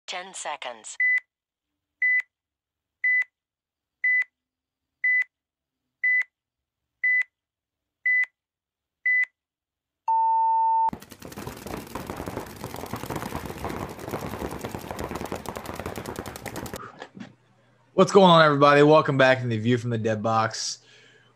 10 seconds. What's going on, everybody? Welcome back to the View from the Dead Box.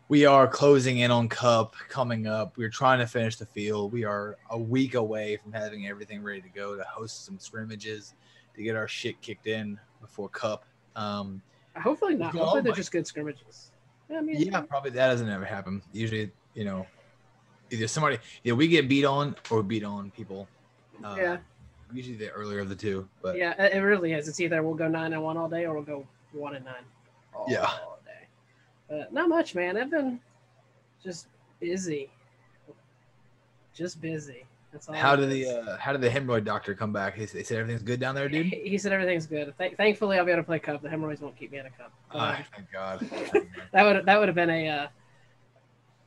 We are closing in on Cup coming up. We're trying to finish the field. We are a week away from having everything ready to go to host some scrimmages to get our shit kicked in before Cup. Hopefully not. Hopefully they're just good scrimmages. Yeah, probably that doesn't ever happen. Usually, either we get beat on or beat on people. Usually the earlier of the two. But yeah, it really is. It's either we'll go 9-1 all day or we'll go 1-9 all day. But not much, man. I've been just busy. That's all. How did the hemorrhoid doctor come back? They said everything's good down there, dude. He said everything's good. Thankfully, I'll be able to play Cup. The hemorrhoids won't keep me in a Cup. Thank God. that would have been a.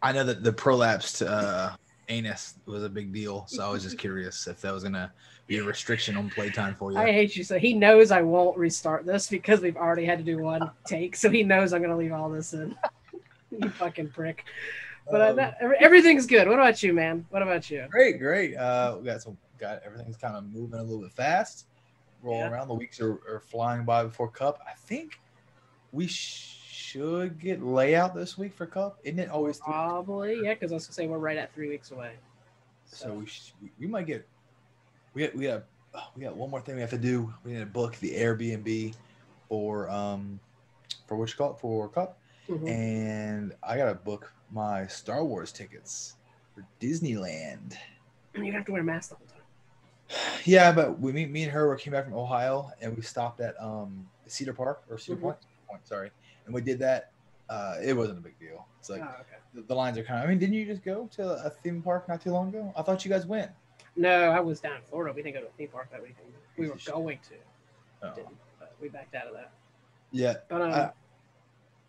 I know that the prolapsed anus was a big deal, so I was just curious if that was gonna be a restriction on playtime for you. I hate you. So he knows I won't restart this because we've already had to do one take, so he knows I'm gonna leave all this in. You fucking prick. But everything's good. What about you, man? What about you? Great. We got everything's kind of moving a little bit fast. Rolling around. The weeks are flying by before Cup. I think we should get layout this week for Cup. Isn't it always probably? Yeah, because I was gonna say we're right at 3 weeks away. So we might get. We got one more thing we have to do. We need to book the Airbnb for Cup. Mm-hmm. And I gotta book my Star Wars tickets for Disneyland. You have to wear a mask the whole time. Yeah, but me and her came back from Ohio and we stopped at Cedar Park or Cedar Point, sorry, and we did that. It wasn't a big deal. It's like the lines are kind of. I mean, didn't you just go to a theme park not too long ago? I thought you guys went. No, I was down in Florida. We didn't go to a theme park that weekend. We were going to. Didn't, but we backed out of that. Yeah, but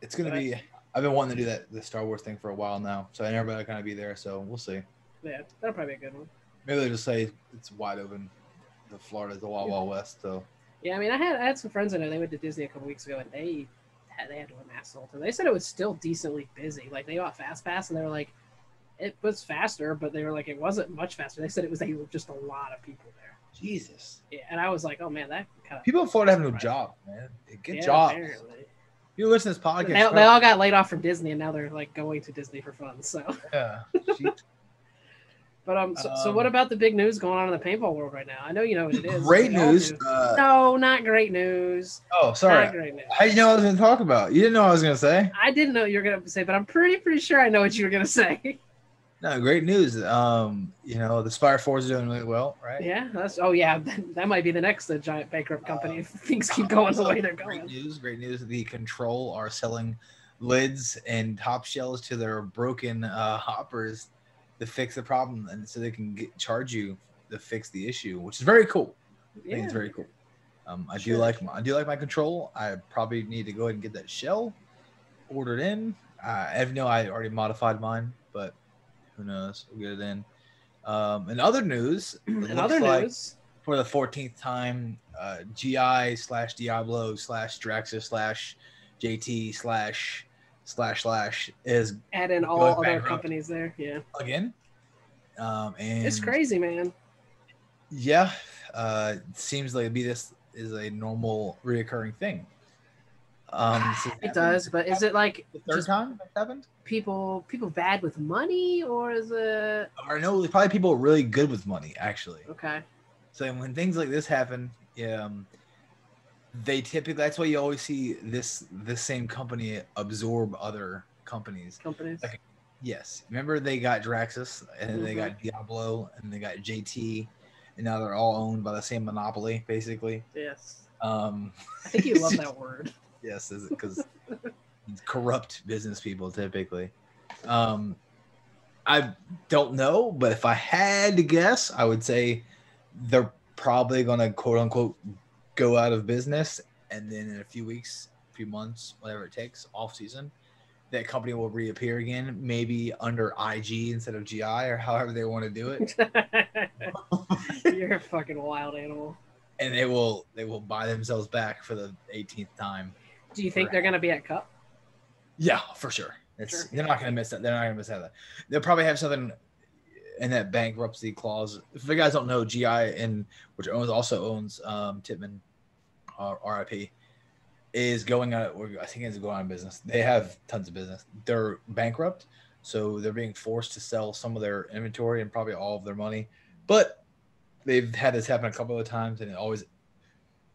it's gonna be. I've been wanting to do the Star Wars thing for a while now, so I never better kind of be there. So we'll see. Yeah, that'll probably be a good one. Maybe they'll just say it's wide open. The Florida's the Wild Wild West. So yeah, I mean, I had some friends I know. They went to Disney a couple weeks ago, and they had to wear masks the whole time. They said it was still decently busy. Like they got Fast Pass, and they were like, it was faster, but they were like, it wasn't much faster. They said it was just a lot of people there. Jesus. Yeah, and I was like, oh man, that kind of people in Florida have no job, man. Get jobs. Apparently. You listen to this podcast. They all got laid off from Disney, and now they're like going to Disney for fun. So yeah. But so what about the big news going on in the paintball world right now? I know you know what it is. Great news. No, not great news. Oh, sorry. Not great news. How did you know I was going to talk about? You didn't know what I was going to say? I didn't know you were going to say, but I'm pretty sure I know what you were going to say. No, great news. The Spire 4 is doing really well, right? Yeah. That might be the next giant bankrupt company if things keep going the way they're going. Great news. The Control are selling lids and top shells to their broken hoppers to fix the problem, and so they can charge you to fix the issue, which is very cool. I think it's very cool. I do like my Control. I probably need to go ahead and get that shell ordered in. I already modified mine, but who knows? We'll get it in. In other news, for the 14th time, GI/Diablo/Draxus/JT/ is add in all other companies there. Yeah. Again. And it's crazy, man. Yeah. It seems like this is a normal reoccurring thing. It does, but is it like the third time that's happened? People bad with money, or is it? Or no, probably people really good with money, actually. Okay. So when things like this happen, they typically, that's why you always see this same company absorb other companies. Like, yes. Remember they got Draxus, and then they got Diablo, and they got JT, and now they're all owned by the same monopoly, basically. Yes. I think you love that word. Yes, because corrupt business people typically. I don't know, but if I had to guess, I would say they're probably going to quote unquote go out of business, and then in a few weeks, few months, whatever it takes, off season, that company will reappear again, maybe under IG instead of GI or however they want to do it. You're a fucking wild animal. and they will buy themselves back for the 18th time. Do you think they're going to be at Cup? Yeah, for sure. They're not going to miss that. They're not going to miss that. They'll probably have something in that bankruptcy clause. If you guys don't know, GI which also owns Titman, RIP, is going out. I think it's going out of business. They have tons of business. They're bankrupt, so they're being forced to sell some of their inventory and probably all of their money. But they've had this happen a couple of times, and it always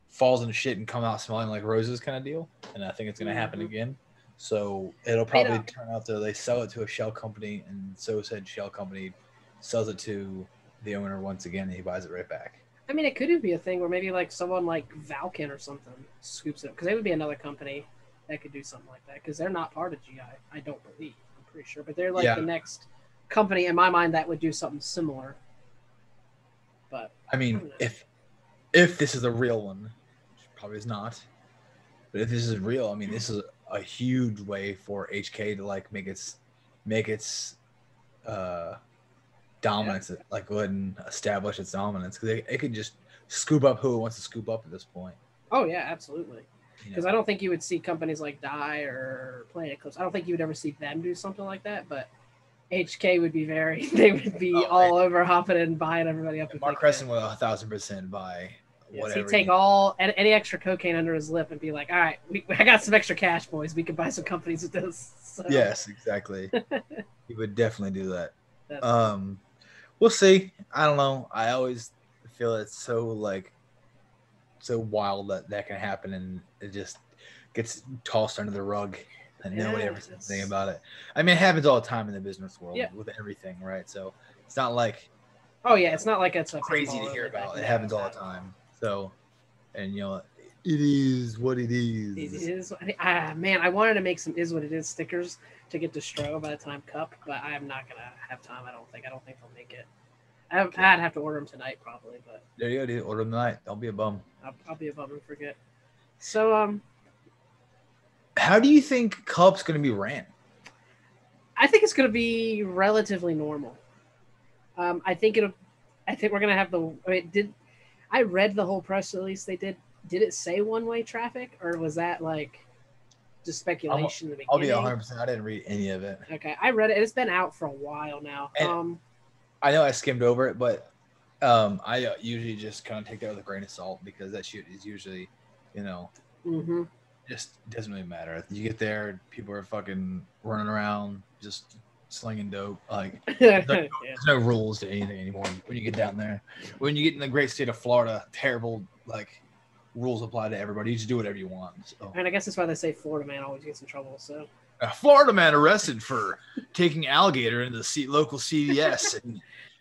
falls into shit and come out smelling like roses kind of deal. And I think it's going to happen again. So it'll probably turn out that they sell it to a shell company, and so said shell company sells it to the owner once again, and he buys it right back. I mean, it could be a thing where maybe like someone like Valken or something scoops it up, because they would be another company that could do something like that, because they're not part of GI, I don't believe. I'm pretty sure, but they're like the next company in my mind that would do something similar. But I mean, if this is a real one, which probably is not, but if this is real, I mean, this is a huge way for HK to like make its dominance, like go ahead and establish its dominance, because it could just scoop up who it wants to scoop up at this point. Oh yeah, absolutely. Because I don't think you would see companies like Dye or Planet Eclipse. I don't think you would ever see them do something like that. But HK would be they would be all over hopping and buying everybody up. Mark Crescent will 1,000% buy whatever. He'd take any extra cocaine under his lip and be like, "All right, I got some extra cash, boys. We can buy some companies with this." So. Yes, exactly. He would definitely do that. We'll see. I don't know. I always feel it's so wild that can happen, and it just gets tossed under the rug, and nobody ever says anything about it. I mean, it happens all the time in the business world with everything, right? So it's not like it's not like it's crazy to hear about. It happens all the time. So, and it is what it is. It is. Man, I wanted to make some "is what it is" stickers to get to Stro by the time Cup, but I'm not gonna have time. I don't think they'll make it. I'd have to order them tonight, probably. But there you go, dude. Order them tonight. Don't be a bum. I'll be a bum and forget. So, how do you think Cup's going to be ran? I think it's going to be relatively normal. I think we're going to have I read the whole press release they did. Did it say one-way traffic, or was that like just speculation in the beginning? I'll be 100%. I didn't read any of it. Okay, I read it. It's been out for a while now. And I know I skimmed over it, but I usually just kind of take that with a grain of salt, because that shit is usually, just doesn't really matter. You get there, people are fucking running around, just slinging dope. Like there's no rules to anything anymore when you get down there. When you get in the great state of Florida, terrible rules apply to everybody. You just do whatever you want. So. And I guess that's why they say Florida man always gets in trouble. So a Florida man arrested for taking alligator into the local CVS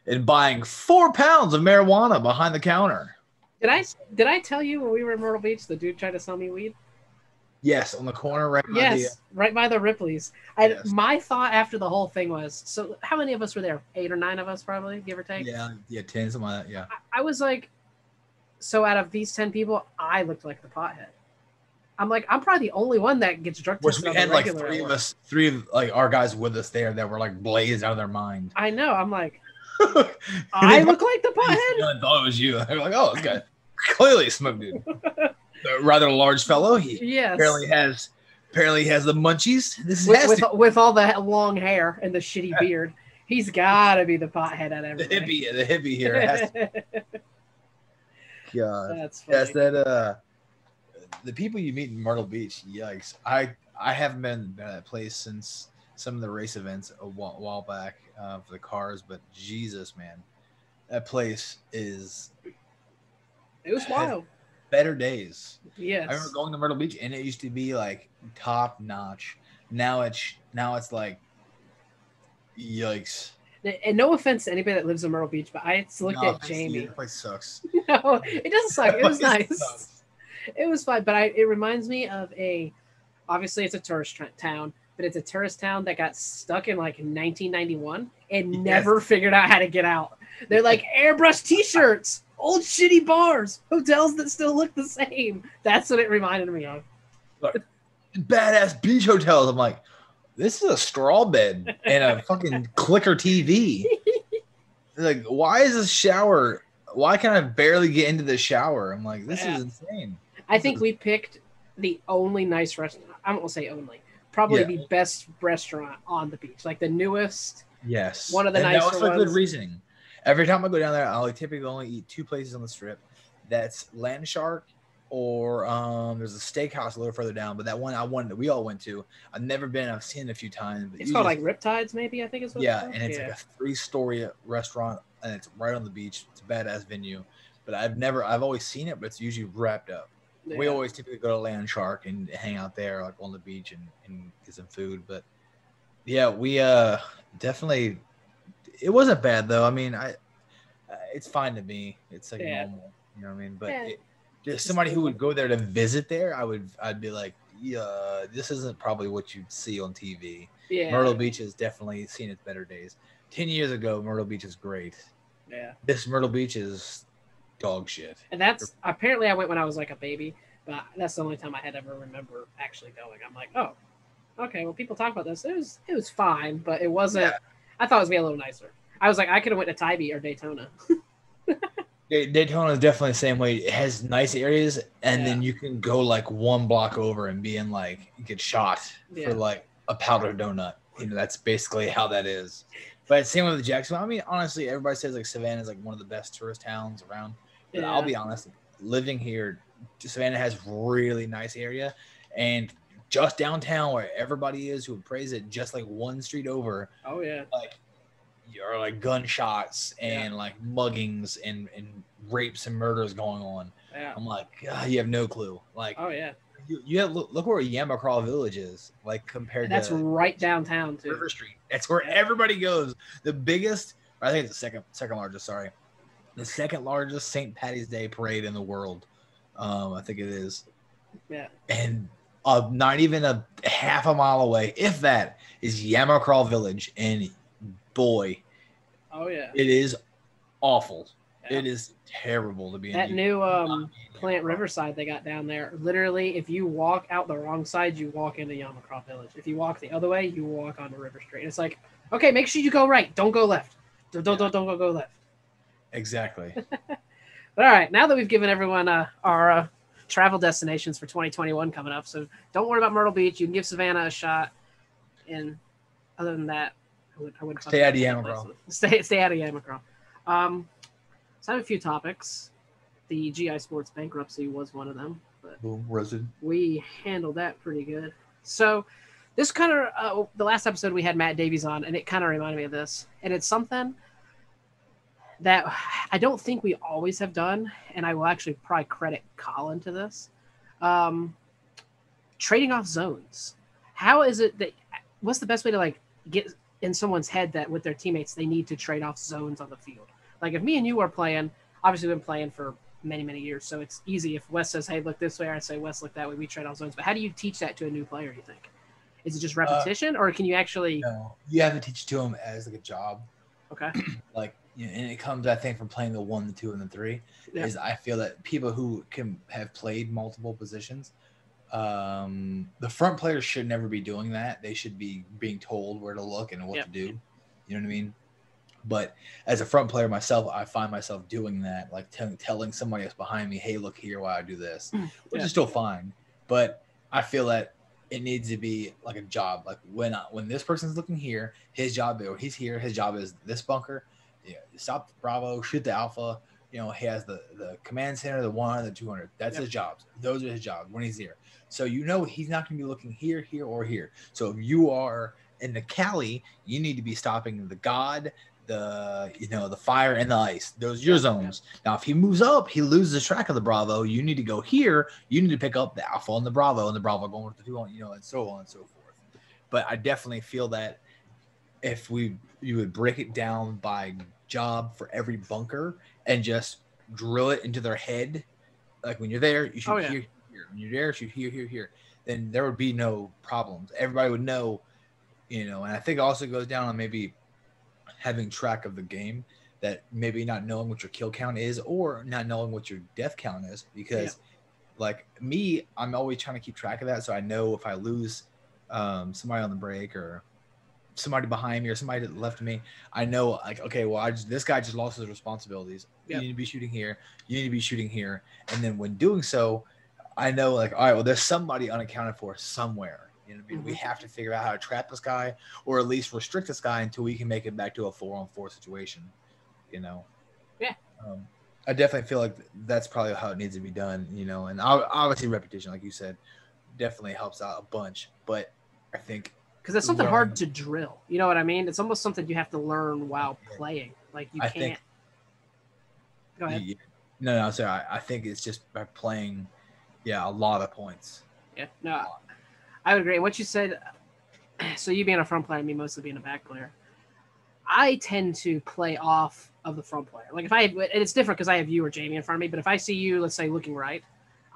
and buying 4 pounds of marijuana behind the counter. Did I tell you when we were in Myrtle Beach, the dude tried to sell me weed? Yes, on the corner right by the Ripley's. My thought after the whole thing was, so how many of us were there? 8 or 9 of us probably, give or take? Yeah, 10, something like that, yeah. I was like, so out of these 10 people, I looked like the pothead. I'm like, I'm probably the only one that gets drug tested. We had like 3 of us, 3 of like our guys with us there that were like blazed out of their mind. I know. I'm like, I look like the pothead? I thought it was you. They were like, oh, okay. Clearly smoked dude. Rather large fellow. He apparently has the munchies. With all the long hair and the shitty beard. He's got to be the pothead at everything. The hippie here. Has to... God. That's funny. Yes, that the people you meet in Myrtle Beach, yikes. I haven't been to that place since some of the race events a while back for the cars, but Jesus, man. That place is... It was wild. Better days. Yes. I remember going to Myrtle Beach, and it used to be like top notch. Now it's like, yikes. And no offense to anybody that lives in Myrtle Beach, but I looked at Jamie. The place sucks. No, it doesn't suck. It was nice. It was fun, but it reminds me of obviously it's a tourist town, but it's a tourist town that got stuck in like 1991 and never figured out how to get out. They're like airbrush T-shirts, old shitty bars, hotels that still look the same. That's what it reminded me of. Look, badass beach hotels. I'm like, this is a straw bed and a fucking clicker TV. Like, why is this shower why can I barely get into the shower? I'm like, this is insane. I think we picked the only nice restaurant. I won't say only. Probably the best restaurant on the beach, like the newest. Yes, one of the nicer ones. That was for good reasoning. Every time I go down there, I'll typically only eat 2 places on the strip. That's Land Shark, or there's a steakhouse a little further down. But that one that we all went to, I've never been. I've seen it a few times. It's called like Riptides, maybe. I think it's what it's called. And it's like a 3-story restaurant, and it's right on the beach. It's a badass venue. But I've always seen it, but it's usually wrapped up. Yeah. We always typically go to Land Shark and hang out there, like on the beach, and get some food. But yeah, we definitely. It wasn't bad though. I mean, it's fine to me. It's like normal, you know what I mean? But just somebody who would go there to visit there, I'd be like, yeah, this isn't probably what you see on TV. Yeah, Myrtle Beach has definitely seen its better days. 10 years ago, Myrtle Beach is great. Yeah, this Myrtle Beach is dog shit. And that's apparently I went when I was like a baby, but that's the only time I had ever remember actually going. I'm like, oh, okay. Well, people talk about this. It was fine, but it wasn't. Yeah. I thought it was gonna be a little nicer. I was like, I could have went to Tybee or Daytona. Daytona is definitely the same way. It has nice areas, and then you can go like 1 block over and be in like get shot for like a powder donut. You know, that's basically how that is. But same with Jacksonville. I mean, honestly, everybody says like Savannah is like one of the best tourist towns around. But I'll be honest, living here, Savannah has really nice area, and just downtown where everybody is who praise it, just like 1 street over. Oh yeah, like. Are like gunshots and like muggings and rapes and murders going on. Yeah. I'm like, you have no clue. Like, oh yeah, you have look where Yamacraw Village is, like compared and that's to right downtown too. River Street. That's where everybody goes. The biggest, I think it's the second largest. Sorry, the second largest St. Patty's Day parade in the world. I think it is. Yeah, and not even a half a mile away, if that, is Yamacraw Village and. Boy, oh yeah, it is awful. Yeah. It is terrible to be that new plant Riverside they got down there. Literally, if you walk out the wrong side, you walk into Yamacraw Village. If you walk the other way, you walk onto River Street. It's like, okay, make sure you go right. Don't go left. Don't go left. Exactly. All right, now that we've given everyone our travel destinations for 2021 coming up, so don't worry about Myrtle Beach. You can give Savannah a shot, and other than that. I wouldn't stay out of Yamacraw. Stay out of Yamacraw. So I have a few topics. The GI Sportz bankruptcy was one of them. But boom, roasted. We handled that pretty good. So this kind of the last episode we had Matt Davies on, and it kind of reminded me of this. And it's something that I don't think we always have done, and I will actually probably credit Colin to this. Trading off zones. How is it that? What's the best way to like get in someone's head that with their teammates they need to trade off zones on the field? Like if me and you are playing, obviously we've been playing for many years, so it's easy if Wes says, hey, look this way, or I say, Wes, look that way, we trade off zones. But how do you teach that to a new player, you think? Is it just repetition, or can you actually... No, you have to teach it to them as like a job. Okay. Like, you know, and it comes, I think, from playing the 1, the 2, and the 3, is I feel that people who can have played multiple positions, the front players should never be doing that. They should be being told where to look and what to do. You know what I mean? But as a front player myself, I find myself doing that, like telling somebody else behind me, hey, look here while I do this, which is still fine. But I feel that it needs to be like a job. Like when this person's looking here, his job, or he's here, his job is this bunker. Yeah, stop the Bravo, shoot the Alpha. You know, he has the command center, the 100, the 200. That's his jobs. Those are his jobs when he's here. So you know he's not going to be looking here, or here. So if you are in the Cali, you need to be stopping the God, the fire, and the ice. Those are your zones. Now, if he moves up, he loses track of the Bravo. You need to go here. You need to pick up the Alpha and the Bravo going with the 200, and so on and so forth. But I definitely feel that if you would break it down by job for every bunker and just drill it into their head, like when you're there, you shoot here. When you're there, shoot here. Then there would be no problems. Everybody would know, and I think it also goes down on maybe having track of the game, that maybe not knowing what your kill count is or not knowing what your death count is. Because like me, I'm always trying to keep track of that. So I know if I lose somebody on the break or somebody behind me or somebody that left me, I know like, okay, well, this guy just lost his responsibilities. You need to be shooting here. You need to be shooting here. And then when doing so, I know like, all right, well, there's somebody unaccounted for somewhere. You know what I mean? We have to figure out how to trap this guy or at least restrict this guy until we can make it back to a 4-on-4 situation. You know? Yeah. I definitely feel like that's probably how it needs to be done, you know, and obviously repetition, like you said, definitely helps out a bunch. But I think because it's something hard to drill. You know what I mean? It's almost something you have to learn while playing. Like you can't. Go ahead. No, sorry. I think it's just by playing, a lot of points. Yeah, no, I would agree. What you said, so you being a front player, me mostly being a back player, I tend to play off of the front player. Like if and it's different because I have you or Jamie in front of me, but if I see you, let's say, looking right,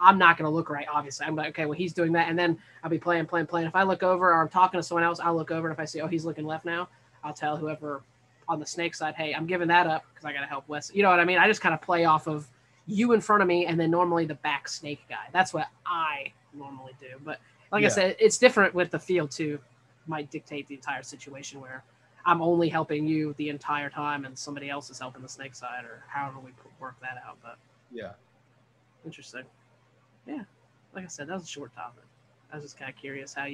I'm not going to look right, obviously. I'm like, okay, well, he's doing that. And then I'll be playing. If I look over or I'm talking to someone else, I'll look over. And if I see, oh, he's looking left now, I'll tell whoever on the snake side, hey, I'm giving that up because I got to help Wes. You know what I mean? I just kind of play off of you in front of me and then normally the back snake guy. That's what I normally do. But like I said, it's different with the field too. Might dictate the entire situation where I'm only helping you the entire time and somebody else is helping the snake side or however we work that out. But interesting. Yeah. Like I said, that was a short topic. I was just kind of curious how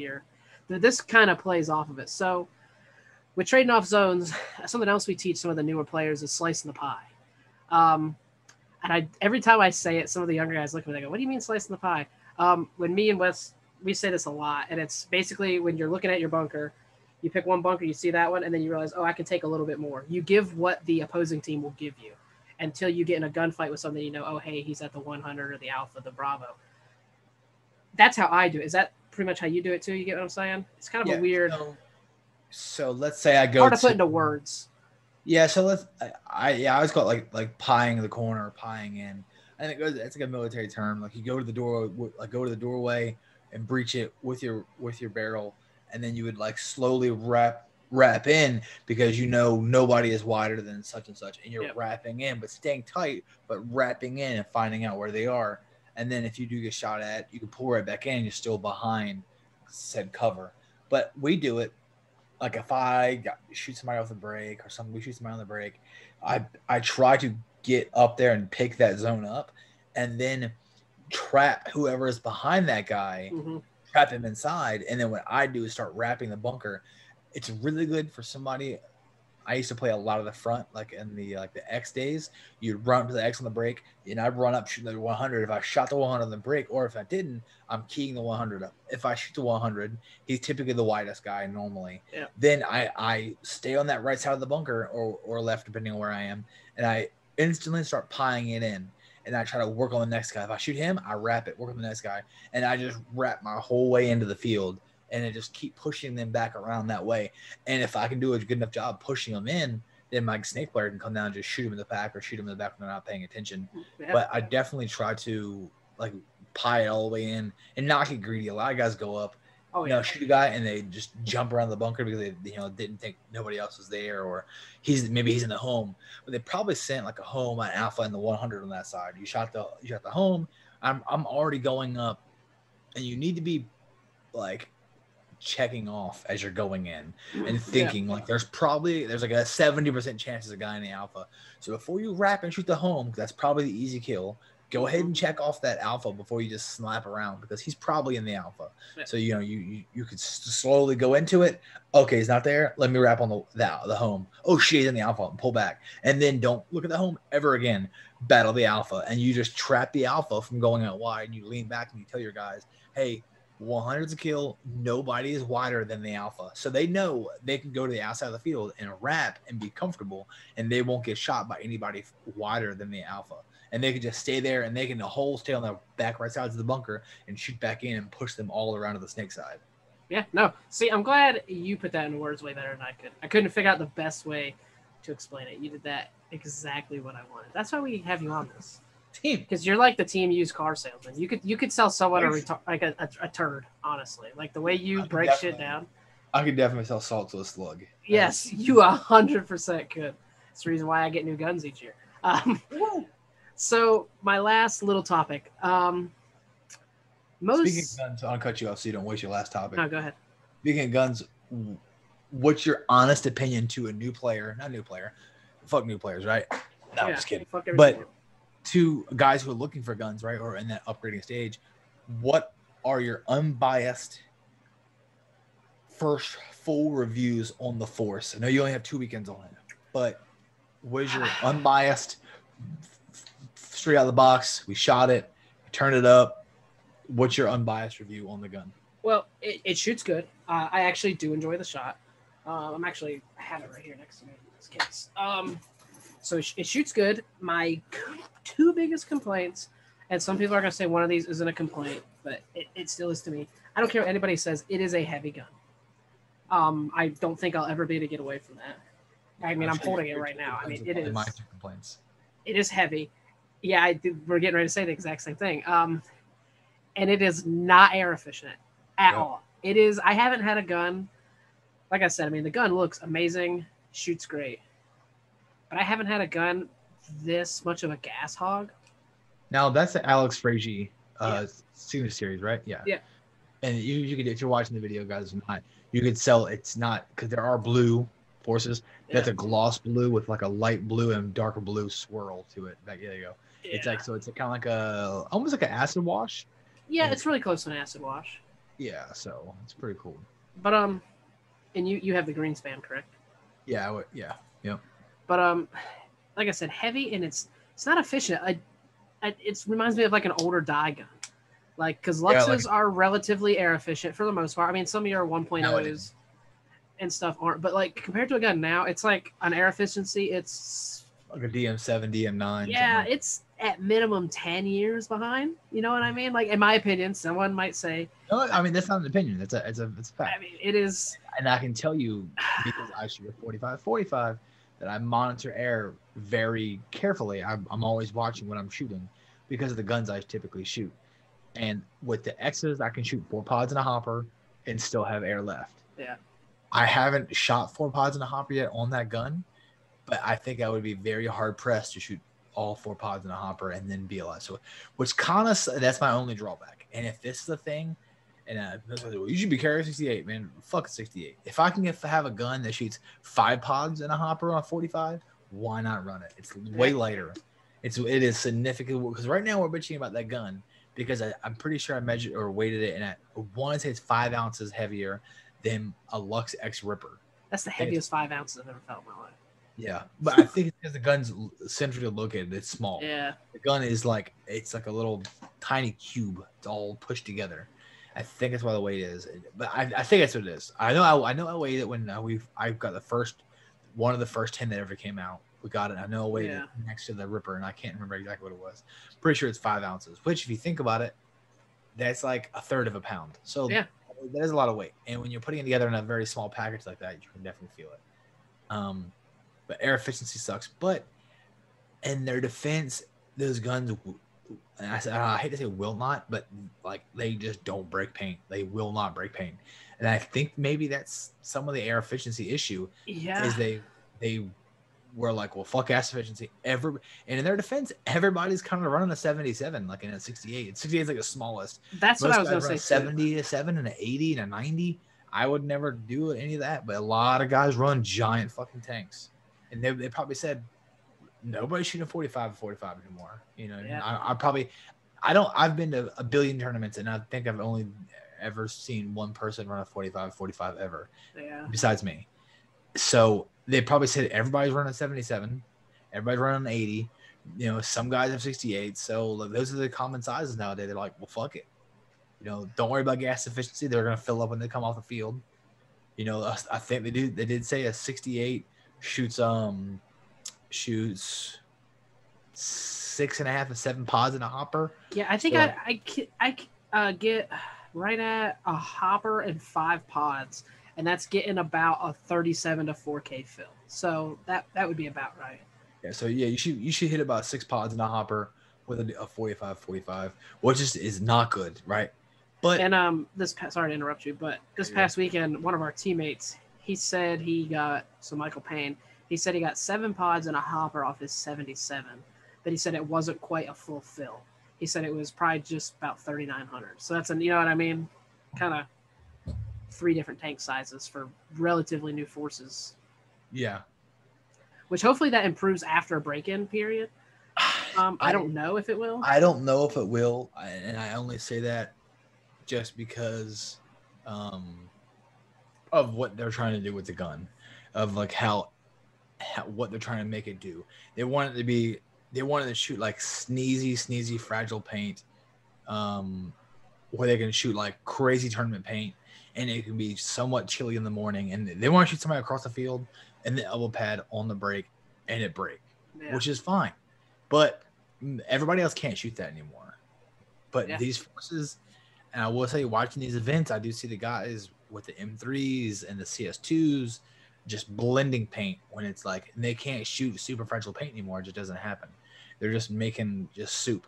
this kind of plays off of it. So with trading off zones, something else we teach some of the newer players is slicing the pie. And every time I say it, some of the younger guys look at me, they go, what do you mean slicing the pie? When me and Wes, we say this a lot, and it's basically when you're looking at your bunker, you pick one bunker, you see that one, and then you realize, oh, I can take a little bit more. You give what the opposing team will give you until you get in a gunfight with something, you know, oh, hey, he's at the 100 or the Alpha, the Bravo. That's how I do it. Is that pretty much how you do it too? You get what I'm saying? It's kind of a weird. So let's say I go hard to put into words. Yeah, so I always call it like pieing the corner or pieing in. I think it's like a military term. Like you go to the doorway and breach it with your barrel, and then you would like slowly wrap in because you know nobody is wider than such and such, and you're wrapping in, but staying tight, but wrapping in and finding out where they are. And then if you do get shot at, you can pull right back in. You're still behind said cover. But we do it. Like if I shoot somebody off the break or something, we shoot somebody on the break, I try to get up there and pick that zone up and then trap whoever is behind that guy, trap him inside. And then what I do is start wrapping the bunker. It's really good for somebody. I used to play a lot of the front, like in the X days. You'd run to the X on the break, and I'd run up shooting the 100. If I shot the 100 on the break, or if I didn't, I'm keying the 100 up. If I shoot the 100, he's typically the widest guy normally. Yeah. Then I stay on that right side of the bunker or left, depending on where I am, and I instantly start pieing it in. And I try to work on the next guy. If I shoot him, I wrap it, work on the next guy, and I just wrap my whole way into the field. And then just keep pushing them back around that way. And if I can do a good enough job pushing them in, then my snake player can come down and just shoot them in the back or shoot them in the back when they're not paying attention. Yeah. But I definitely try to like pie it all the way in and not get greedy. A lot of guys go up, shoot a guy and they just jump around the bunker because they didn't think nobody else was there or maybe he's in the home. But they probably sent like a home, an Alpha, and the 100 on that side. You shot the home. I'm already going up, and you need to be like checking off as you're going in and thinking like there's like a 70% chance there's a guy in the Alpha. So before you wrap and shoot the home, that's probably the easy kill, go ahead and check off that Alpha before you just slap around because he's probably in the Alpha. So you could slowly go into it. Okay, he's not there. Let me wrap on the home. Oh shit, he's in the Alpha, and pull back. And then don't look at the home ever again. Battle the Alpha, and you just trap the Alpha from going out wide. And you lean back and you tell your guys, hey, 100's a kill. Nobody is wider than the Alpha. So they know they can go to the outside of the field and wrap and be comfortable, and they won't get shot by anybody wider than the Alpha. And they can just stay there, and they can stay on the back right sides of the bunker and shoot back in and push them all around to the snake side. Yeah, no. See, I'm glad you put that in words way better than I could. I couldn't figure out the best way to explain it. You did that exactly what I wanted. That's why we have you on this team, because you're like the team used car salesman. You could sell someone a turd, honestly. Like the way you break shit down. I could definitely sell salt to a slug. Yes, you 100% could. That's the reason why I get new guns each year. So my last little topic. Speaking of guns, I'll cut you off so you don't waste your last topic. No, go ahead. Speaking of guns, what's your honest opinion to a new player? Not new player. Fuck new players, right? No, I'm just kidding. But to guys who are looking for guns, right, or in that upgrading stage, what are your unbiased first full reviews on the Force? I know you only have 2 weekends on it, but what is your unbiased, straight out of the box? We shot it, we turned it up. What's your unbiased review on the gun? Well, it shoots good. I actually do enjoy the shot. I have it right here next to me in this case. So it shoots good. My 2 biggest complaints, and some people are going to say one of these isn't a complaint, but it still is to me. I don't care what anybody says. It is a heavy gun. I don't think I'll ever be able to get away from that. I mean, I'm holding it right now. I mean, it is. My 2 complaints. It is heavy. Yeah, we're getting ready to say the exact same thing. And it is not air efficient at all. It is. I haven't had a gun. Like I said, I mean, the gun looks amazing, shoots great, but I haven't had a gun this much of a gas hog. Now that's the Alex Frazier Signature Series, right? Yeah. Yeah. And you could, if you're watching the video, guys, you could sell. It's not because there are blue Forces. That's a gloss blue with like a light blue and darker blue swirl to it. There you go. Yeah. It's like it's kind of like almost like an acid wash. Yeah, it's really close to an acid wash. Yeah, so it's pretty cool. But and you have the Greenspan, correct? Yeah, yeah. But like I said, heavy, and it's not efficient. It reminds me of like an older dye gun, like because Luxes are relatively air efficient for the most part. I mean, some of your 1.0s and stuff aren't, but like compared to a gun now, it's like an air efficiency. It's like a DM7, DM9. Yeah, it's at minimum 10 years behind. You know what I mean? Like in my opinion, someone might say. No, I mean that's not an opinion. It's a fact. I mean it is. And I can tell you because I shoot a 45 that I monitor air very carefully. I'm always watching what I'm shooting because of the guns I typically shoot. And with the X's, I can shoot 4 pods in a hopper and still have air left. Yeah. I haven't shot 4 pods in a hopper yet on that gun, but I think I would be very hard pressed to shoot all 4 pods in a hopper and then be alive. So, which kind of that's my only drawback. And if this is the thing, and you should be carrying 68, man. Fuck 68. If I can have a gun that shoots 5 pods in a hopper on 45, why not run it? It's way lighter. It is significant because right now we're bitching about that gun because I'm pretty sure I measured or weighted it, and I want to say it's 5 ounces heavier than a Lux X Ripper. That's the heaviest 5 ounces I've ever felt in my life. Yeah, but I think it's because the gun's centrally located. It's small. Yeah, the gun is like a little tiny cube. It's all pushed together. I think that's why the weight is, but I think that's what it is. I know I weighed it when I've got one of the first 10 that ever came out. We got it. I know I weighed it next to the Ripper, and I can't remember exactly what it was. Pretty sure it's 5 ounces, which if you think about it, that's like a third of a pound. So that is a lot of weight. And when you're putting it together in a very small package like that, you can definitely feel it. But air efficiency sucks. But in their defense, those guns, and I hate to say will not, but like they just don't break paint. They will not break paint. And I think maybe that's some of the air efficiency issue. Yeah. Is they were like, well, fuck gas efficiency. And in their defense, everybody's kind of running a 77, like in a 68. 68 is like the smallest. That's what I was going to say. 77 and an 80 and a 90. I would never do any of that, but a lot of guys run giant fucking tanks. And they probably said, nobody's shooting 45 anymore. You know, I've been to a billion tournaments, and I think I've only ever seen one person run a 45 ever. Yeah. Besides me. So they probably said everybody's running 77, everybody's running 80. You know, some guys have 68. So those are the common sizes nowadays. They're like, well, fuck it. You know, don't worry about gas efficiency. They're gonna fill up when they come off the field. You know, I think they did say a 68 shoots 6.5 to 7 pods in a hopper. Yeah, I think I get right at a hopper and 5 pods, and that's getting about a 37 to 4K fill. So that would be about right. Yeah, so yeah, you should hit about 6 pods in a hopper with a 45, which is not good, right? But sorry to interrupt you, but this past weekend, one of our teammates, he said Michael Payne, he said he got 7 pods in a hopper off his 77, but he said it wasn't quite a full fill. He said it was probably just about 3,900. So that's you know what I mean? Kind of. 3 different tank sizes for relatively new forces. Yeah. Which hopefully that improves after a break-in period. I don't know if it will. I don't know if it will, and I only say that just because of what they're trying to do with the gun, of like how what they're trying to make it do. They wanted to shoot like sneezy, fragile paint, where they can shoot like crazy tournament paint, and it can be somewhat chilly in the morning. And they want to shoot somebody across the field and the elbow pad on the break, and it break, which is fine. But everybody else can't shoot that anymore. But these forces, and I will say, watching these events, I do see the guys with the M3s and the CS2s just blending paint when it's like, and they can't shoot super fragile paint anymore. It just doesn't happen. They're just making just soup.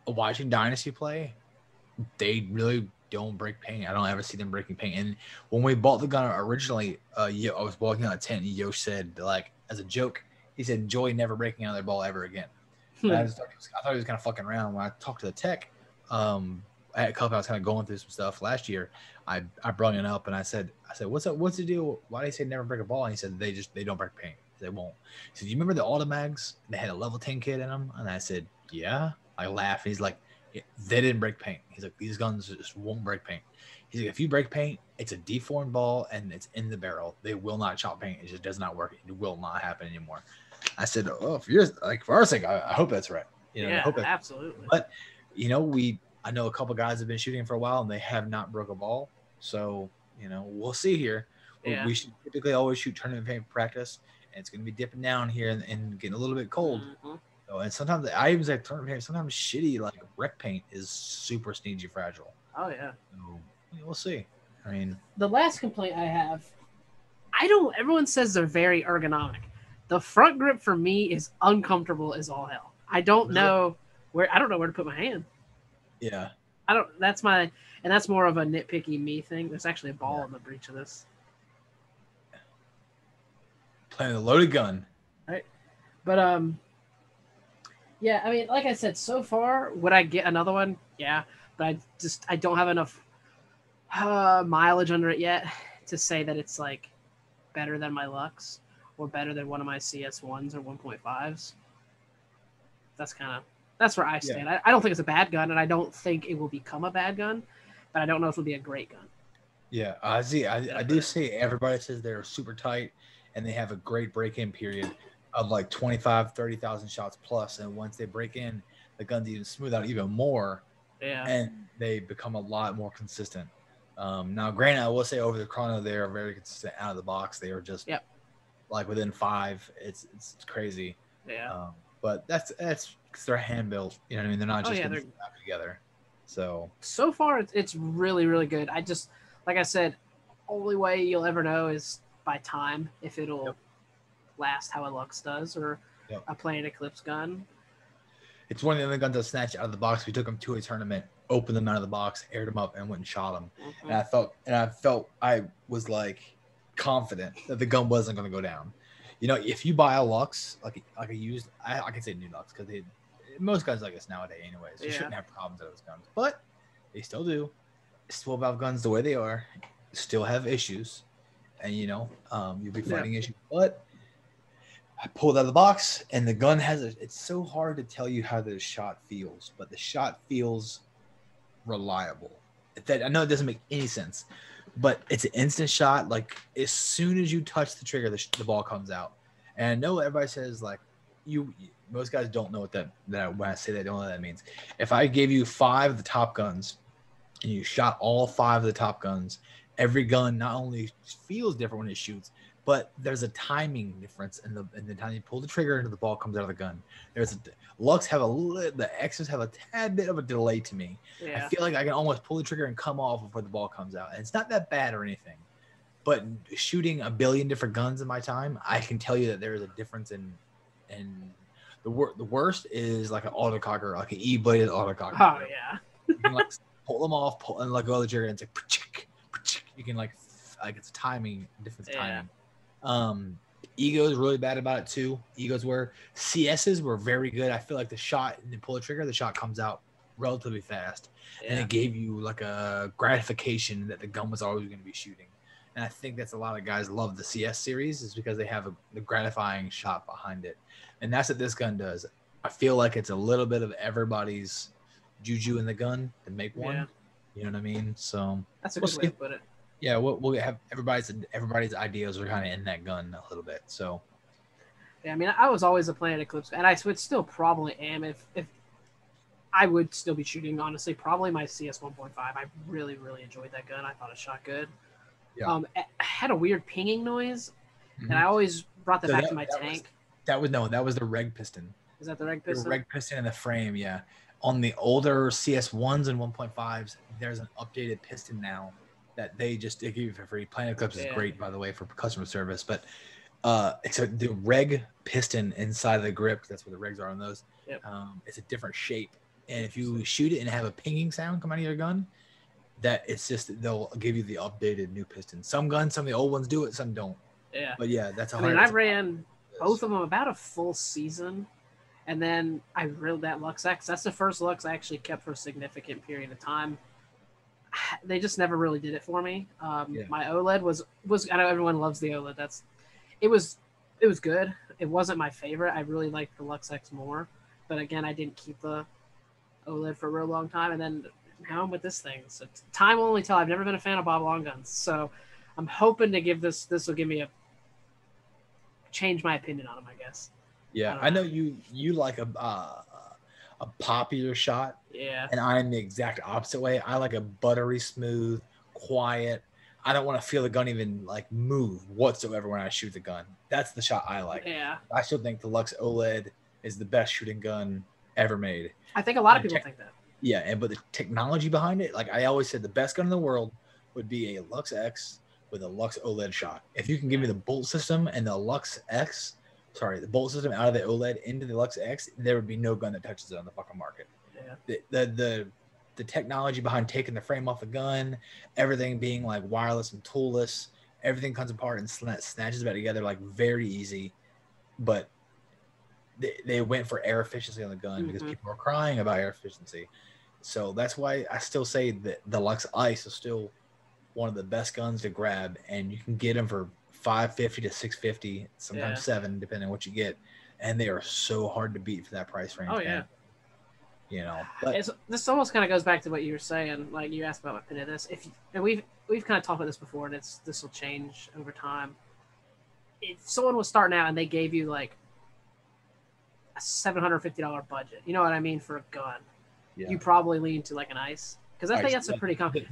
Watching Dynasty play, they really don't break paint. I don't ever see them breaking paint. And when we bought the gun originally, I was walking on a tent, and Yosh said, like, as a joke, he said, enjoy never breaking out of their ball ever again. I thought he was kind of fucking around. When I talked to the tech, I had a couple, I was kind of going through some stuff last year. I brought it up, and I said, what's up? What's the deal? Why do you say never break a ball? And he said, they don't break paint. They won't. He said, you remember the Automags? They had a level 10 kit in them? And I said, yeah. I laughed. He's like, they didn't break paint. He's like, these guns just won't break paint. He's like, if you break paint, it's a deformed ball and it's in the barrel. They will not chop paint. It just does not work. It will not happen anymore. I said, oh, for our sake, I hope that's right. I hope absolutely. But I know a couple guys have been shooting for a while and they have not broke a ball. So we'll see here. Yeah. We should typically always shoot tournament paint practice, and it's going to be dipping down here and getting a little bit cold. Mm-hmm. So, and sometimes I even say tournament paint. Sometimes shitty like rec paint is super sneaky fragile. Oh yeah. So we'll see. I mean, the last complaint I have, everyone says they're very ergonomic. The front grip for me is uncomfortable as all hell. I don't know where to put my hand. Yeah. That's more of a nitpicky me thing. There's actually a ball in the breech of this. Playing a loaded gun. Right. But yeah, I mean, like I said, so far, would I get another one? Yeah. But I don't have enough mileage under it yet to say that it's like better than my Lux or better than one of my CS1s or 1.5s. That's where I stand. Yeah. I don't think it's a bad gun, and I don't think it will become a bad gun, but I don't know if it'll be a great gun. Yeah, I do see everybody says they're super tight and they have a great break-in period of like 25, 30,000 shots plus, and once they break in, the guns even smooth out even more. Yeah. And they become a lot more consistent. Now, granted, I will say over the chrono, they are very consistent out of the box. They are just like within 5. It's crazy. Yeah. But that's because they're hand built. You know what I mean? They're not just they're together. So far, it's really, really good. I just, like I said, only way you'll ever know is by time, if it'll last how a Lux does or a Planet Eclipse gun. It's one of the only guns that snatched out of the box. We took them to a tournament, opened them out of the box, aired them up, and went and shot them. Mm-hmm. And I was like confident that the gun wasn't going to go down. If you buy a Lux, like a used, I can say new Lux because most guns like this nowadays, anyways, you shouldn't have problems with those guns, but they still do. 12-valve guns, the way they are, still have issues, and you'll be fighting issues. But I pulled out of the box, and the gun it's so hard to tell you how the shot feels, but the shot feels reliable. I know it doesn't make any sense, but it's an instant shot. Like as soon as you touch the trigger, the ball comes out. And I know everybody says like most guys don't know what that when I say that, don't know what that means. If I gave you 5 of the top guns and you shot all 5 of the top guns, every gun not only feels different when it shoots, but there's a timing difference in the time you pull the trigger and the ball comes out of the gun. The X's have a tad bit of a delay to me. Yeah. I feel like I can almost pull the trigger and come off before the ball comes out. And it's not that bad or anything. But shooting a billion different guns in my time, I can tell you that there is a difference in the worst is like an autococker, like an E-bladed autococker. Oh yeah. You can like pull them off, and let go of the trigger, and it's like you can like it's timing, different timing. Egos really bad about it too. CSs were very good. I feel like the shot and you pull the trigger, the shot comes out relatively fast, Yeah. and it gave you like a gratification that the gun was always going to be shooting. And I think that's a lot of guys love the CS series is because they have the gratifying shot behind it, and that's what this gun does. I feel like it's a little bit of everybody's juju in the gun to make one. Yeah. You know what I mean? So That's a we'll good way see. to put it. Yeah, we'll have everybody's ideas are kind of in that gun a little bit. So Yeah, I mean, I was always a Planet Eclipse, and I would still probably am if I would still be shooting. Honestly, probably my CS 1.5. I really enjoyed that gun. I thought it shot good. Yeah. It had a weird pinging noise, Mhm. and I always brought that So back to my tank. That was the reg piston. Is that the reg piston? The reg piston in the frame, yeah. On the older CS1s and 1.5s, there's an updated piston now that they give you for free. Planet Eclipse is great, by the way, for customer service. But the reg piston inside of the grip, that's where the regs are on those. Yep. It's a different shape. And if you shoot it and have a pinging sound come out of your gun, that it's just they'll give you the updated new piston. Some guns, some of the old ones do it, some don't. Yeah. But yeah, that's I mean, I ran both of them about a full season. And then I reeled that Lux X. That's the first Lux I actually kept for a significant period of time. They just never really did it for me. My OLED was I know everyone loves the OLED. It was good. It wasn't my favorite. I really liked the Lux X more. But again, I didn't keep the OLED for a real long time. And then now I'm with this thing. So time will only tell. I've never been a fan of Bob Long guns. So I'm hoping to give this will give me change my opinion on them, I guess. Yeah, I know you like a poppier shot. Yeah. And I'm the exact opposite way. I like a buttery smooth, quiet. I don't want to feel the gun even like move whatsoever when I shoot the gun. That's the shot I like. Yeah. I still think the Lux OLED is the best shooting gun ever made. I think a lot of people think that. Yeah, but the technology behind it, like I always said, the best gun in the world would be a Lux X with a Lux OLED shot. If you can give me the bolt system and the bolt system out of the OLED into the Lux X, there would be no gun that touches it on the fucking market. Yeah. The technology behind taking the frame off the gun, everything being like wireless and toolless, everything comes apart and snatches back together like very easy. But they went for air efficiency on the gun because people are crying about air efficiency. So that's why I still say that the Lux Ice is still one of the best guns to grab, and you can get them for $550 to $650, sometimes $700, depending on what you get, and they are so hard to beat for that price range. Oh yeah, you know. But this almost kind of goes back to what you were saying. Like you asked about my opinion of this. And we've kind of talked about this before, and this will change over time. If someone was starting out and they gave you like a $750 budget, you know what I mean, for a gun, you probably lean to like an Ice, because I think that's a pretty common.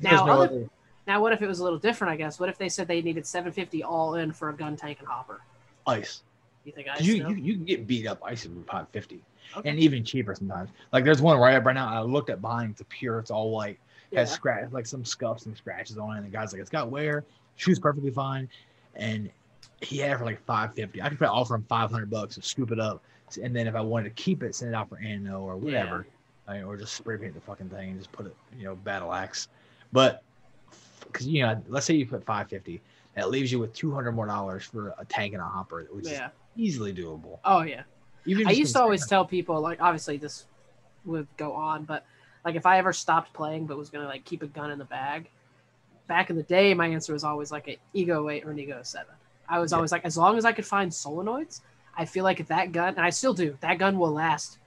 Now, what if it was a little different? I guess. What if they said they needed $750 all in for a gun, tank, and hopper? Ice. You think Ice? You can get beat up Ice with $550, and even cheaper sometimes. Like there's one right now. I looked at buying. It's pure. It's all white. Has scratch like some scuffs and scratches on it. And the guy's like, it's got wear. Shoots perfectly fine, and he had it for like $550. I could probably offer him $500 to scoop it up, and then if I wanted to keep it, send it out for ammo or whatever, or just spray paint the fucking thing and just put it, battle axe. But because let's say you put $550, that leaves you with $200 more for a tank and a hopper, which is easily doable. Oh yeah. I used to always tell people, like, obviously this would go on, but like if I ever stopped playing but was gonna like keep a gun in the bag, back in the day, my answer was always like an Ego 8 or an Ego 7. I was always like, as long as I could find solenoids, I feel like if that gun, and I still do, that gun will last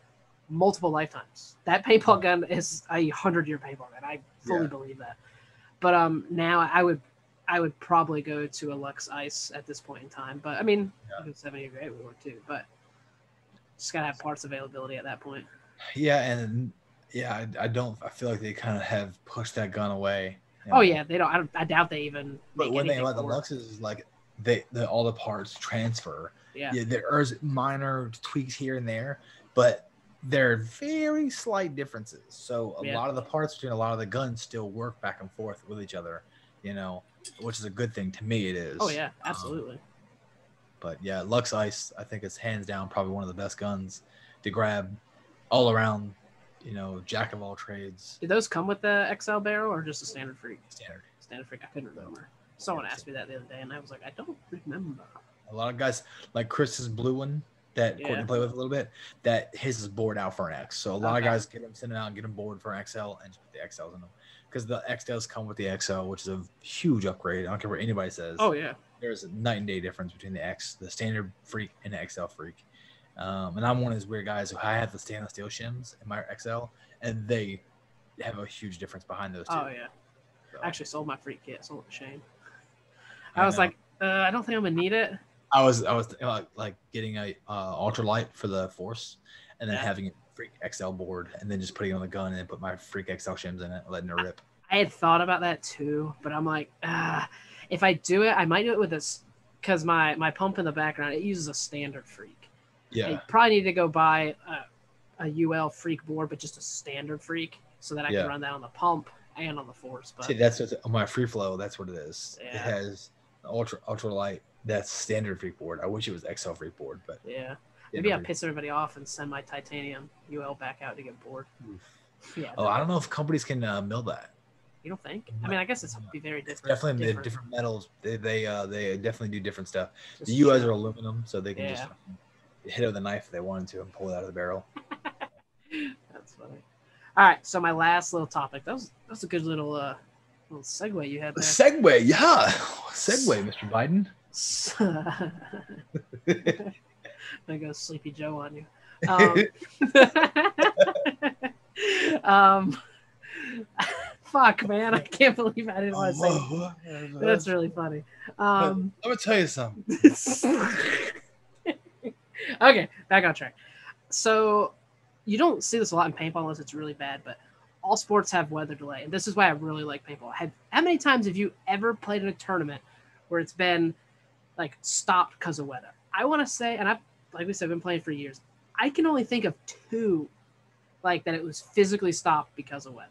multiple lifetimes. That paintball gun is a 100-year paintball gun. I fully believe that. But now I would probably go to a Lux Ice at this point in time. But I mean, 7 Ego 8 would work too. But just gotta have parts availability at that point. Yeah, and I feel like they kind of have pushed that gun away. Oh yeah, they don't. I doubt they even. But one thing about the Luxes is like all the parts transfer. Yeah, there's minor tweaks here and there, but they're very slight differences. So a lot of the parts between a lot of the guns still work back and forth with each other, which is a good thing. To me, it is. Oh yeah, absolutely. But yeah, Lux Ice, I think it's hands down probably one of the best guns to grab all around, jack of all trades. Did those come with the XL barrel or just a standard freak? Standard freak. I couldn't remember. Someone asked me that the other day, and I was like, I don't remember. A lot of guys, like Chris's blue one, that Courtney played with a little bit, that his is bored out for an X. So a lot of guys get them sent out and get them bored for an XL and just put the XLs in them. Because the XLs come with the XL, which is a huge upgrade. I don't care what anybody says. Oh, yeah. There's a night and day difference between the standard freak and the XL freak. And I'm one of those weird guys who I have the stainless steel shims in my XL, and they have a huge difference behind those two. Oh, yeah. So. I actually sold my freak kit. Sold it to Shane. I was like, I don't think I'm going to need it. I was like getting a ultralight for the Force, and then having a freak XL board, and then just putting it on the gun, and then put my freak XL shims in it, letting it rip. I had thought about that too, but I'm like, if I do it, I might do it with this, because my pump in the background, it uses a standard freak. Yeah. I probably need to go buy a UL freak board, but just a standard freak, so that I can run that on the pump and on the Force. But see, that's what, on my free flow. That's what it is. Yeah. It has the ultralight. That's standard freak board. I wish it was XL freak board, but yeah. Maybe I'll piss everybody off and send my titanium UL back out to get bored. Yeah. Oh, I don't know if companies can mill that. You don't think? I mean, I guess it's be very different. Definitely different metals. They definitely do different stuff. The ULs are aluminum, so they can just hit it with a knife if they wanted to and pull it out of the barrel. That's funny. All right, so my last little topic. That was a good little segue you had there. Segue, yeah. Segue, Mr. Biden. I go Sleepy Joe on you. Fuck, man, I can't believe I didn't want to say that. That's really funny. Let me tell you something. Okay, back on track. So you don't see this a lot in paintball unless it's really bad, but all sports have weather delay, and this is why I really like paintball. How many times have you ever played in a tournament where it's been like stopped because of weather? I want to say, and I've, like we said, been playing for years. I can only think of 2, like that it was physically stopped because of weather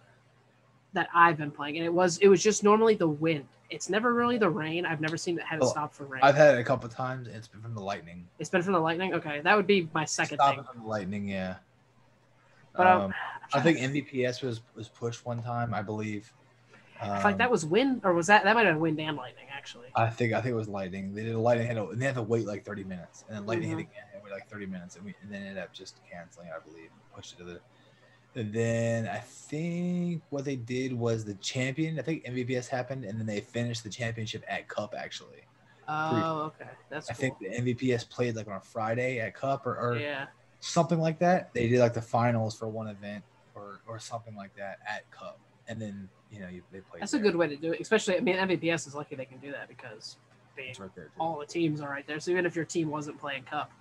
that I've been playing, and it was just normally the wind. It's never really the rain. I've never seen it had it stop for rain. I've had it a couple of times, and it's been from the lightning. It's been from the lightning. Okay, that would be my second thing. From the lightning, yeah. But I think MVPS was pushed one time, I believe. I feel like that was wind, or was that might have been wind and lightning actually. I think it was lightning. They did a lightning hit, and they had to wait like 30 minutes, and then lightning hit again, and wait like 30 minutes, and then ended up just canceling, I believe, pushed it to the. And then I think what they did was the champion. I think MVPS happened, and then they finished the championship at Cup actually. Oh, okay, that's. I think the MVPS played like on a Friday at Cup or yeah, something like that. They did like the finals for one event or something like that at Cup, and then they played. That's a good way to do it, especially. I mean, MVPS is lucky they can do that because right there, all the teams are right there. So even if your team wasn't playing Cup,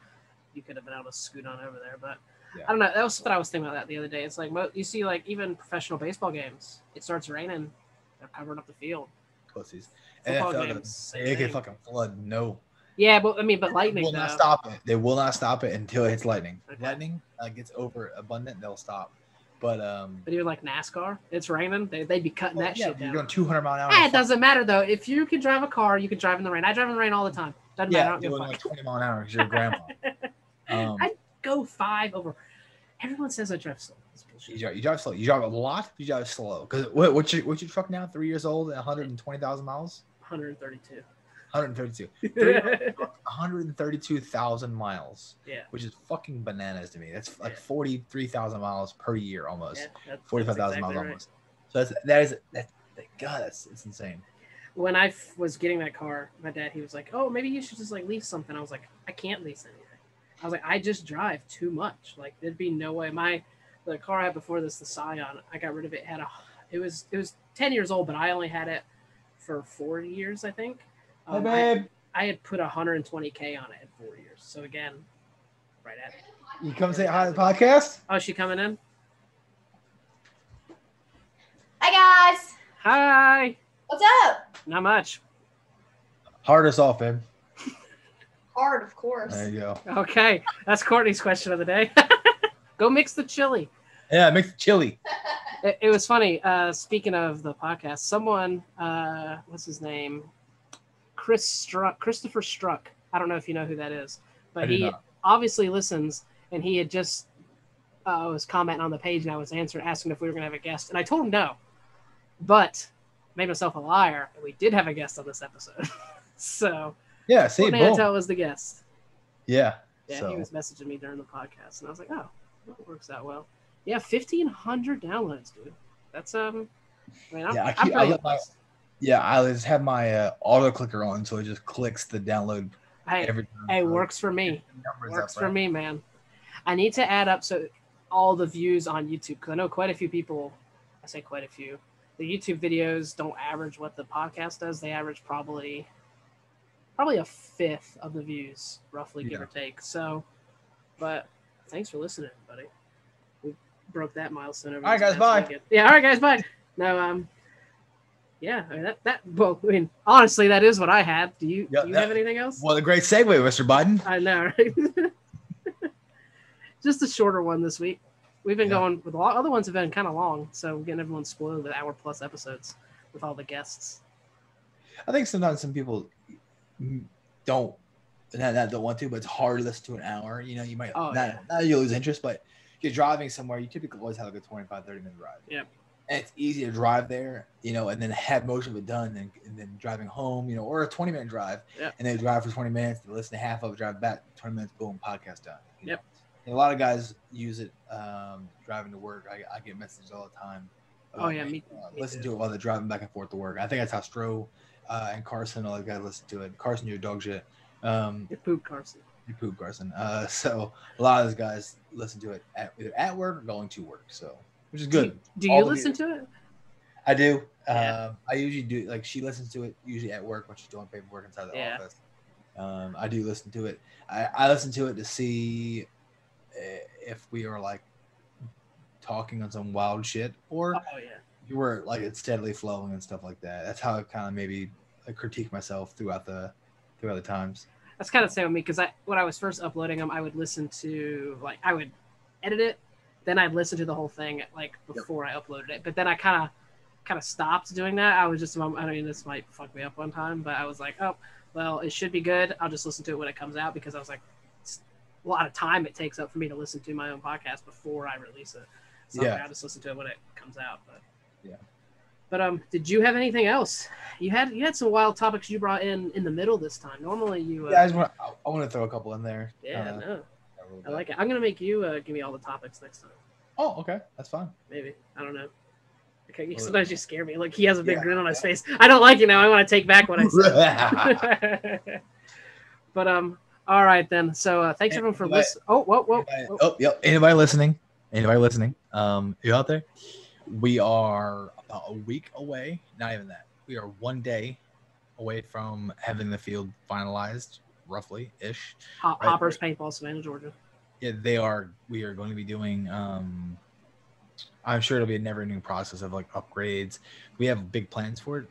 you could have been able to scoot on over there, but. Yeah. I don't know. That was what I was thinking about that the other day. It's like you see, like even professional baseball games, it starts raining, they're covering up the field. Pussies. Football NFL games, they can fucking flood. No. Yeah, but I mean, but lightning. They will not stop it. They will not stop it until it hits lightning. Okay. Lightning gets over abundant, they'll stop. But even like NASCAR, it's raining. They'd be cutting that shit down. You're going 200 mile an hour. It doesn't matter though. If you can drive a car, you can drive in the rain. I drive in the rain all the time. Doesn't matter. I don't give a fuck. Like 20 mile an hour because you're a grandma. I go 5 over. Everyone says I drive slow. You drive slow. You drive a lot. You drive slow. Because what's your truck now? 3 years old and 120,000 miles. 132. 132,000 miles. Yeah. Which is fucking bananas to me. That's like 43,000 miles per year almost. Yeah, 45,000 miles right. almost. So that's it's insane. When I was getting that car, my dad, he was like, "Oh, maybe you should just like lease something." I was like, "I can't lease anything." I was like, I just drive too much. Like, there'd be no way. The car I had before this, the Scion, I got rid of it. It was 10 years old, but I only had it for 4 years, I think. Hey, babe. I had put 120K on it in 4 years. So again, right at it. You come say hi to the podcast? Oh, is she coming in? Hi guys. Hi. What's up? Not much. Hard us off, babe. Hard, of course. There you go. Okay, that's Courtney's question of the day. Go mix the chili. Yeah, mix the chili. It was funny. Speaking of the podcast, someone, what's his name? Christopher Struck. I don't know if you know who that is, but he obviously listens, and he had just was commenting on the page, and I was asking if we were going to have a guest, and I told him no, but made myself a liar, and we did have a guest on this episode. So. Yeah, see, Antel was the guest. Yeah. Yeah, So he was messaging me during the podcast, and I was like, oh, that works out well. Yeah, 1,500 downloads, dude. That's I mean, yeah, I'm pretty impressed. I just have my auto clicker on, so it just clicks the download Hey, every time. hey, So works for me. numbers Works up, for right? me, man. I need to add up all the views on YouTube, because I know quite a few people. I say quite a few. The YouTube videos don't average what the podcast does. They average probably a fifth of the views, roughly, give or take. So, but thanks for listening, buddy. We broke that milestone over. All right, guys, bye. Weekend. Yeah, all right, guys, bye. No, yeah, I mean, well, I mean, honestly, that is what I had. Do you have anything else? What a great segue, Mr. Biden. I know, right? Just a shorter one this week. We've been going with a lot. Other ones have been kind of long, so we're getting everyone spoiled with hour-plus episodes with all the guests. I think sometimes some people don't want to, but it's hard to listen to an hour. You know, you might not you lose interest, but you're driving somewhere, you typically always have like a 25-30-minute drive. Yeah. And it's easy to drive there, you know, and then have most of it done, and then driving home, you know, or a 20-minute drive, and then drive for 20 minutes, and listen to half of it, drive back 20 minutes, boom, podcast done. You know? And a lot of guys use it driving to work. I get messages all the time. Me listen to it while they're driving back and forth to work. I think that's how Stroh and Carson, all the guys listen to it. Carson, you're dog shit. You poop, Carson. You poop, Carson. So a lot of those guys listen to it either at work or going to work. So, which is good. Do you listen to it? I do. I usually do. Like, she listens to it usually at work when she's doing paperwork inside the office. I do listen to it. I listen to it to see if we are like talking on some wild shit, or you were like it's steadily flowing and stuff like that. That's how I kind of maybe critique myself throughout the times. That's kind of the same with me, because when I was first uploading them, I would listen to, like, I would edit it, then I'd listen to the whole thing like before I uploaded it. But then I kind of stopped doing that. I was just, I mean, this might fuck me up one time, but I was like, oh, well, it should be good. I'll just listen to it when it comes out, because I was like, it's a lot of time it takes up for me to listen to my own podcast before I release it. So I'll just listen to it when it comes out. But did you have anything else? You had some wild topics you brought in the middle this time. Normally you I want to throw a couple in there. I like it. I'm gonna make you give me all the topics next time. Oh, okay, that's fine. Maybe, I don't know. Okay, sometimes you scare me. Like, he has a big grin on his face. I don't like it now. I want to take back what I said. But all right then. So thanks everyone for listening. Anybody listening? You out there? We are about a week away. Not even that. We are 1 day away from having the field finalized, roughly ish. Hoppers Paintball, Savannah, Georgia. Yeah, they are. We are going to be doing. I'm sure it'll be a never-ending process of like upgrades. We have big plans for it.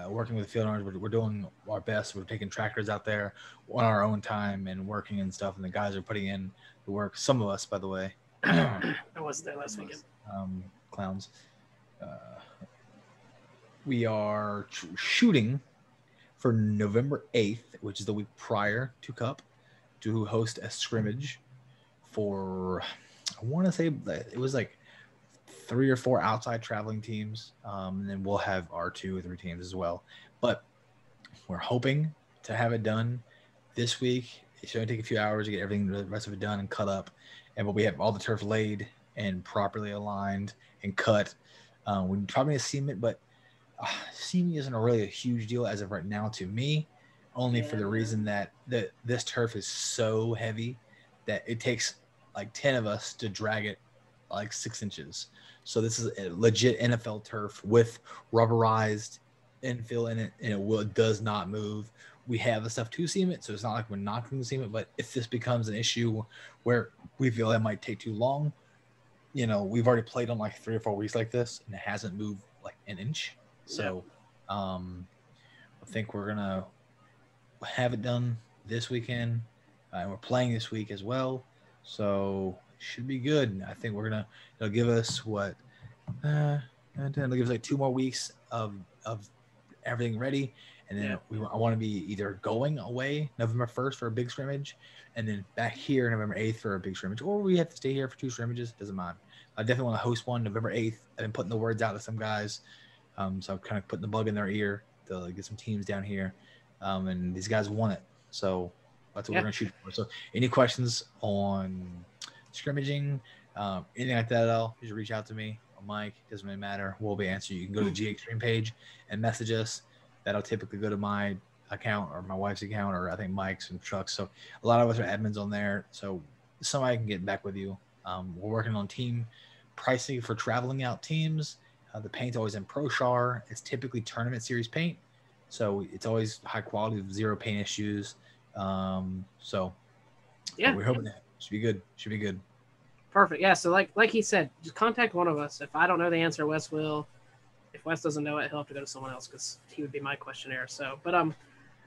Working with the field owners, we're doing our best. We're taking tractors out there on our own time and working and stuff. And the guys are putting in the work. Some of us, by the way. I wasn't there last weekend. Clowns. We are shooting for November 8th, which is the week prior to Cup, to host a scrimmage for, I want to say it was like 3 or 4 outside traveling teams. And then we'll have our 2 or 3 teams as well. But we're hoping to have it done this week. It should only take a few hours to get everything, the rest of it done and cut up. But we have all the turf laid and properly aligned and cut. We probably need to cement, but seaming isn't really a huge deal as of right now to me, only for the reason that this turf is so heavy that it takes like 10 of us to drag it like 6 inches. So this is a legit NFL turf with rubberized infill in it, and it does not move. We have the stuff to seam it, so it's not like we're not going to seam it, but if this becomes an issue where we feel that might take too long, you know, we've already played on like 3 or 4 weeks like this, and it hasn't moved like an inch. So I think we're going to have it done this weekend, and we're playing this week as well. So it should be good. I think it'll give us it'll give us like 2 more weeks of everything ready. And then I want to be either going away November 1st for a big scrimmage, and then back here November 8th for a big scrimmage, or we have to stay here for 2 scrimmages. Doesn't mind. I definitely want to host one November 8th. I've been putting the words out to some guys. So I'm kind of putting the bug in their ear to get some teams down here. And these guys want it. So That's what we're gonna shoot for. So, any questions on scrimmaging, anything like that at all, just reach out to me or Mike. Doesn't really matter. We'll be answering. You can go to the GI Extreme page and message us. That'll typically go to my account or my wife's account, or I think Mike's and Chuck's. So a lot of us are admins on there. So somebody can get back with you. We're working on team pricing for traveling out teams. The paint's always in ProShar. It's typically tournament series paint. So it's always high quality with zero paint issues. So yeah, we're hoping that should be good. Should be good. Perfect. Yeah. So like he said, just contact one of us. If I don't know the answer, Wes will. If Wes doesn't know it, he'll have to go to someone else because he would be my questionnaire. So, but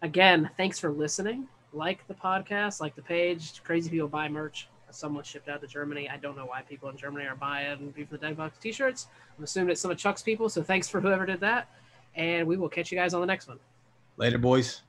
again, thanks for listening. Like the podcast, like the page. Crazy people buy merch. Someone shipped out to Germany. I don't know why people in Germany are buying Beef from the Dead Box t-shirts. I'm assuming it's some of Chuck's people. So thanks for whoever did that. And we will catch you guys on the next one. Later, boys.